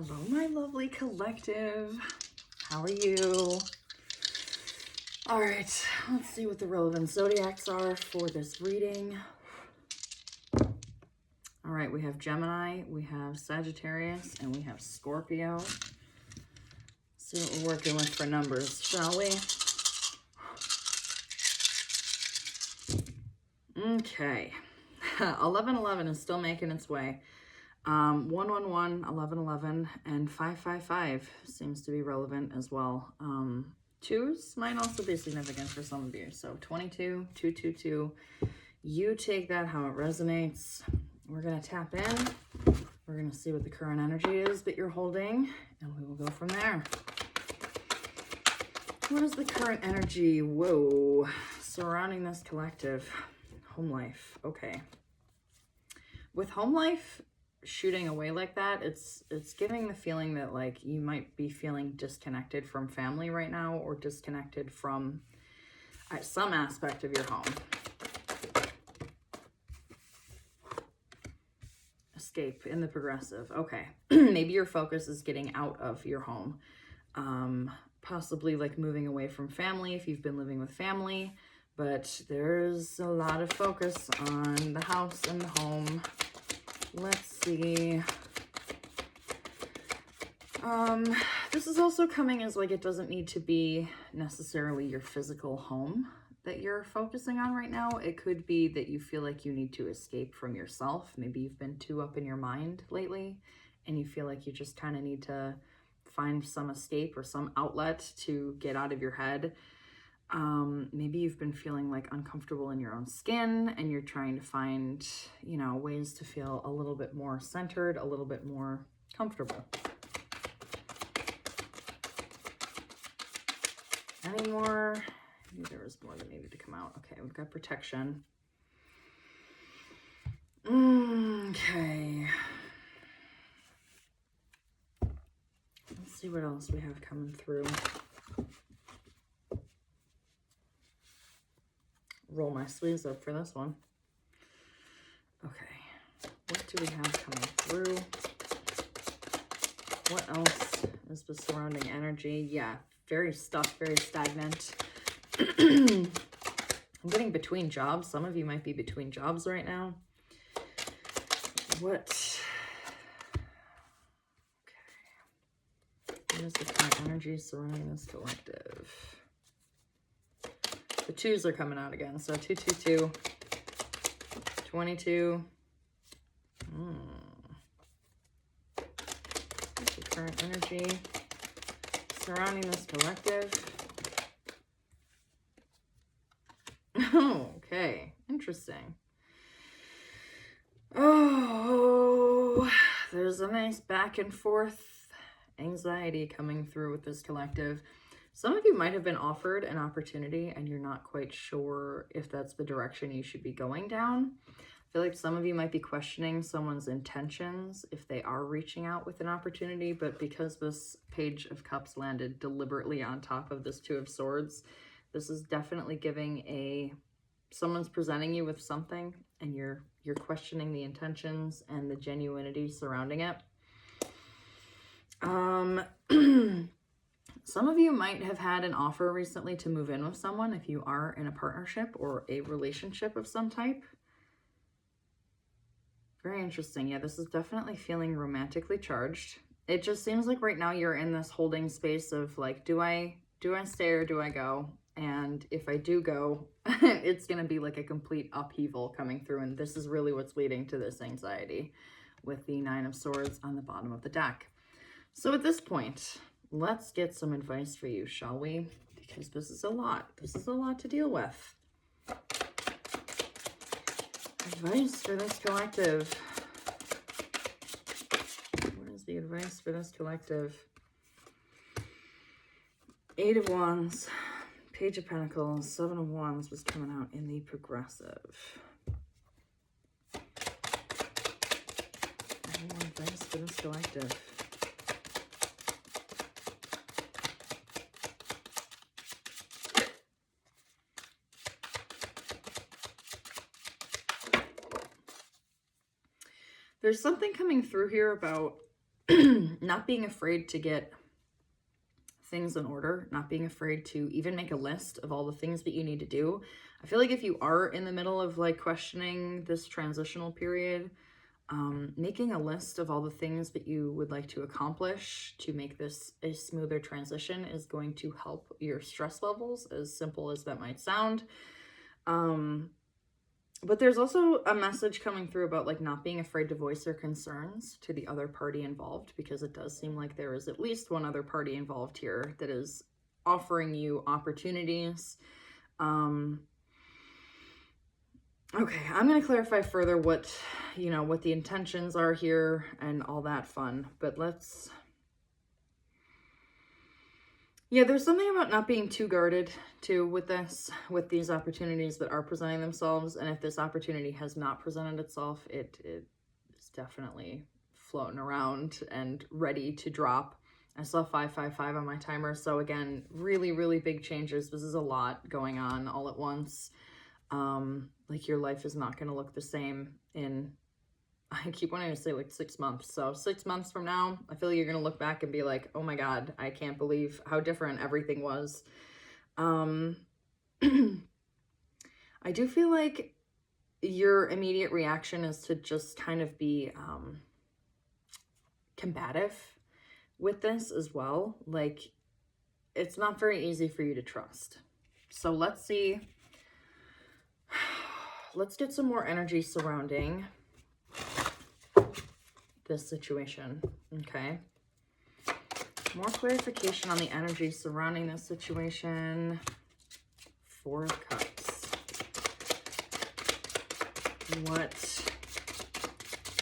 Hello, my lovely collective. How are you? All right, let's see what the relevant zodiacs are for this reading. All right, we have Gemini, we have Sagittarius, and we have Scorpio. See what we're working with for numbers, shall we? Okay, 1111 is still making its way. 111, 1111, and 555 seems to be relevant as well. Twos might also be significant for some of you. So 22, 222, you take that how it resonates. We're going to tap in. We're going to see what the current energy is that you're holding, and we will go from there. What is the current energy? Whoa, surrounding this collective. Home life. Okay. With home life shooting away like that, it's giving the feeling that like you might be feeling disconnected from family right now, or disconnected from some aspect of your home. Escape in the progressive. Okay. Maybe your focus is getting out of your home. Possibly like moving away from family if you've been living with family, but there's a lot of focus on the house and the home. Let's see. This is also coming as like it doesn't need to be necessarily your physical home that you're focusing on right now. It could be that you feel like you need to escape from yourself. Maybe you've been too up in your mind lately and you feel like you just kind of need to find some escape or some outlet to get out of your head. Maybe you've been feeling like uncomfortable in your own skin and you're trying to find, you know, ways to feel a little bit more centered, a little bit more comfortable. Any more? Maybe there was more that needed to come out. Okay, we've got protection. Okay. Let's see what else we have coming through. Roll my sleeves up for this one. Okay, what do we have coming through? What else is the surrounding energy? Yeah, very stuck, very stagnant. I'm getting between jobs. Some of you might be between jobs right now. What is the current energy surrounding this collective? The twos are coming out again. So 222, 22. What's the current energy surrounding this collective? Okay, interesting. Oh, there's a nice back and forth anxiety coming through with this collective. Some of you might have been offered an opportunity and you're not quite sure if that's the direction you should be going down. I feel like some of you might be questioning someone's intentions if they are reaching out with an opportunity, but because this Page of Cups landed deliberately on top of this Two of Swords, this is definitely giving someone's presenting you with something and you're questioning the intentions and the genuinity surrounding it. Some of you might have had an offer recently to move in with someone if you are in a partnership or a relationship of some type. Very interesting. Yeah, this is definitely feeling romantically charged. It just seems like right now you're in this holding space of like, do I stay or do I go? And if I do go, it's going to be like a complete upheaval coming through. And this is really what's leading to this anxiety with the Nine of Swords on the bottom of the deck. So at this point, let's get some advice for you, shall we? Because this is a lot. This is a lot to deal with. Advice for this collective. What is the advice for this collective? Eight of Wands, Page of Pentacles, Seven of Wands was coming out in the progressive. Any more advice for this collective? There's something coming through here about not being afraid to get things in order, not being afraid to even make a list of all the things that you need to do. I feel like if you are in the middle of like questioning this transitional period, making a list of all the things that you would like to accomplish to make this a smoother transition is going to help your stress levels, as simple as that might sound. But there's also a message coming through about like not being afraid to voice your concerns to the other party involved, because it does seem like there is at least one other party involved here that is offering you opportunities. Okay, I'm going to clarify further what, what the intentions are here and all that fun, but let's... Yeah, there's something about not being too guarded too with these opportunities that are presenting themselves. And if this opportunity has not presented itself, it is definitely floating around and ready to drop. I saw 555 on my timer. So again, really, really big changes. This is a lot going on all at once. Like your life is not going to look the same in, I keep wanting to say like 6 months. So 6 months from now, I feel like you're going to look back and be like, oh my God, I can't believe how different everything was. I do feel like your immediate reaction is to just kind of be combative with this as well. Like, it's not very easy for you to trust. So let's see. Let's get some more energy surrounding this situation, okay? More clarification on the energy surrounding this situation. 4 of Cups. What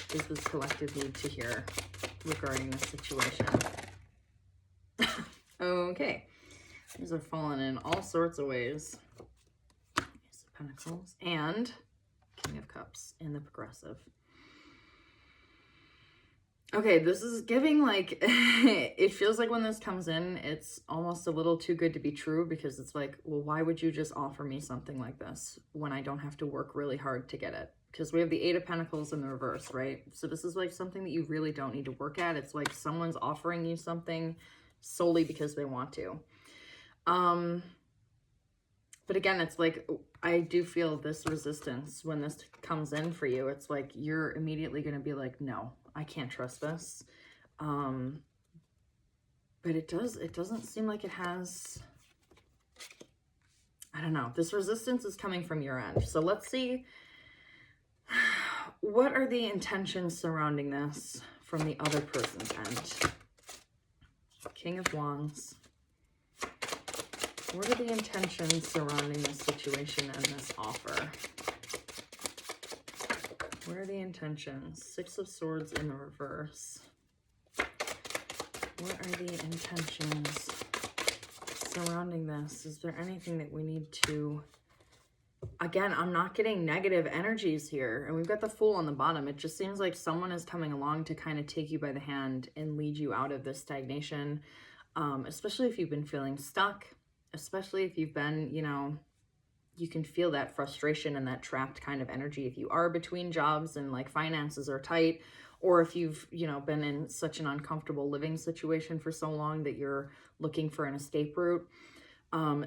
does this collective need to hear regarding this situation? Okay. These are falling in all sorts of ways. Ace of Pentacles and King of Cups in the progressive. Okay, this is giving like, it feels like when this comes in, it's almost a little too good to be true, because it's like, well, why would you just offer me something like this when I don't have to work really hard to get it? Because we have the 8 of Pentacles in the reverse, right? So this is like something that you really don't need to work at. It's like someone's offering you something solely because they want to. But again, it's like, I do feel this resistance when this comes in for you. It's like, you're immediately going to be like, no, I can't trust this. But it doesn't seem like it has, I don't know. This resistance is coming from your end. So let's see, what are the intentions surrounding this from the other person's end? King of Wands. What are the intentions surrounding this situation and this offer? What are the intentions? 6 of Swords in the reverse. What are the intentions surrounding this? Is there anything that we need to... Again, I'm not getting negative energies here. And we've got the Fool on the bottom. It just seems like someone is coming along to kind of take you by the hand and lead you out of this stagnation. Especially if you've been feeling stuck. Especially if you've been, you can feel that frustration and that trapped kind of energy if you are between jobs and like finances are tight, or if you've, been in such an uncomfortable living situation for so long that you're looking for an escape route.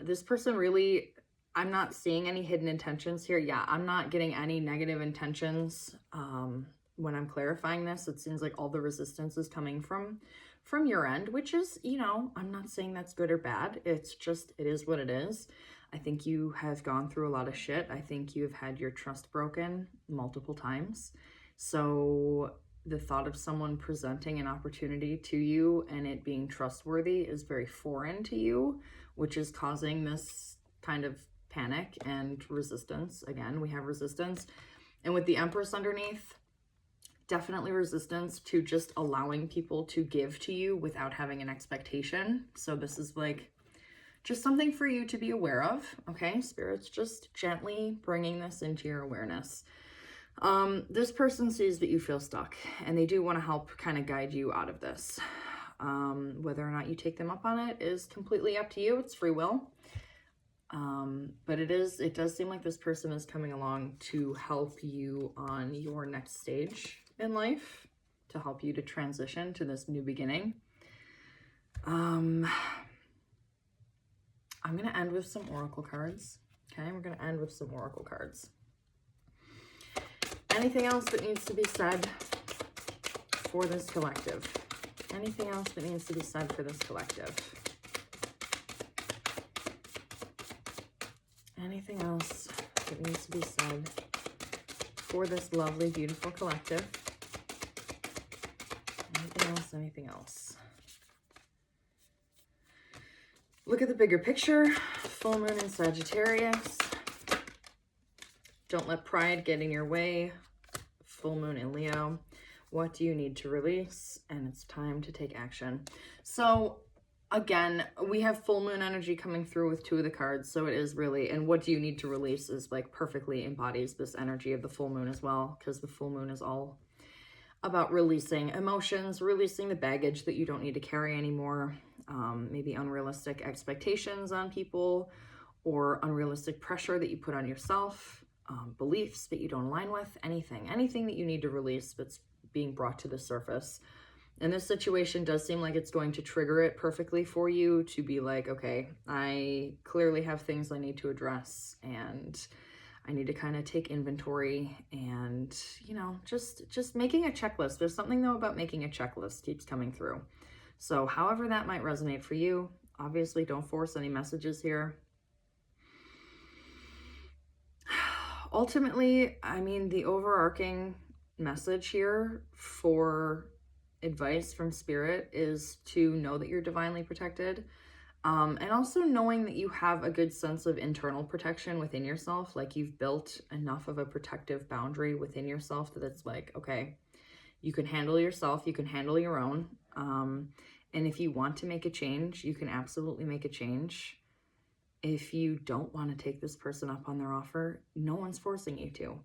This person really, I'm not seeing any hidden intentions here. Yeah, I'm not getting any negative intentions. When I'm clarifying this, it seems like all the resistance is coming from your end, which is, I'm not saying that's good or bad. It's just, it is what it is. I think you have gone through a lot of shit. I think you've had your trust broken multiple times. So the thought of someone presenting an opportunity to you and it being trustworthy is very foreign to you, which is causing this kind of panic and resistance. Again, we have resistance. And with the Empress underneath, definitely resistance to just allowing people to give to you without having an expectation. So this is like just something for you to be aware of, okay? Spirit's just gently bringing this into your awareness. This person sees that you feel stuck and they do want to help kind of guide you out of this. Whether or not you take them up on it is completely up to you. It's free will. But it does seem like this person is coming along to help you on your next stage in life. to help you to transition to this new beginning. I'm going to end with some oracle cards. Okay, we're going to end with some oracle cards. Anything else that needs to be said for this collective? Anything else that needs to be said for this collective? Anything else that needs to be said for this lovely, beautiful collective? Anything else? Anything else? Look at the bigger picture. Full moon in Sagittarius. Don't let pride get in your way. Full moon in Leo. What do you need to release? And it's time to take action. So again, we have full moon energy coming through with 2 of the cards. So it is really, and what do you need to release is like perfectly embodies this energy of the full moon as well, because the full moon is all about releasing emotions, releasing the baggage that you don't need to carry anymore. Maybe unrealistic expectations on people, or unrealistic pressure that you put on yourself, beliefs that you don't align with, anything that you need to release that's being brought to the surface. And this situation does seem like it's going to trigger it perfectly for you to be like, okay, I clearly have things I need to address, and I need to kind of take inventory, and, you know, just making a checklist. There's something though about making a checklist keeps coming through. So however that might resonate for you, obviously don't force any messages here. Ultimately, I mean, the overarching message here for advice from Spirit is to know that you're divinely protected. And also knowing that you have a good sense of internal protection within yourself. Like you've built enough of a protective boundary within yourself that it's like, okay, you can handle yourself, you can handle your own. And if you want to make a change, you can absolutely make a change. If you don't want to take this person up on their offer, no one's forcing you to.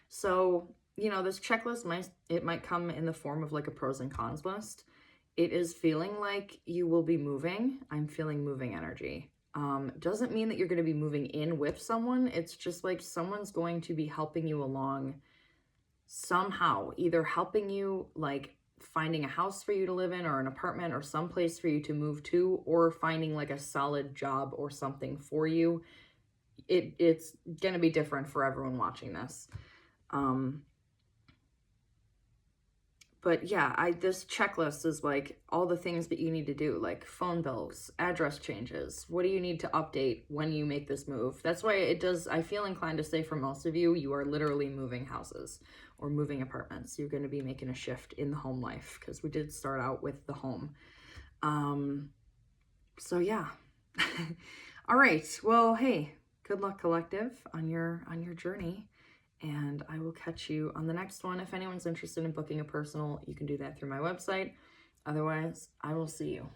So, you know, this checklist might come in the form of like a pros and cons list. It is feeling like you will be moving. I'm feeling moving energy. Doesn't mean that you're going to be moving in with someone. It's just like someone's going to be helping you along somehow, either helping you like finding a house for you to live in, or an apartment, or some place for you to move to, or finding like a solid job or something for you. It's going to be different for everyone watching this. But yeah, this checklist is like all the things that you need to do, like phone bills, address changes. What do you need to update when you make this move? That's why I feel inclined to say for most of you, you are literally moving houses or moving apartments. You're going to be making a shift in the home life, because we did start out with the home. So yeah. All right. Well, hey, good luck, collective, on your journey. And I will catch you on the next one. If anyone's interested in booking a personal, you can do that through my website. Otherwise, I will see you.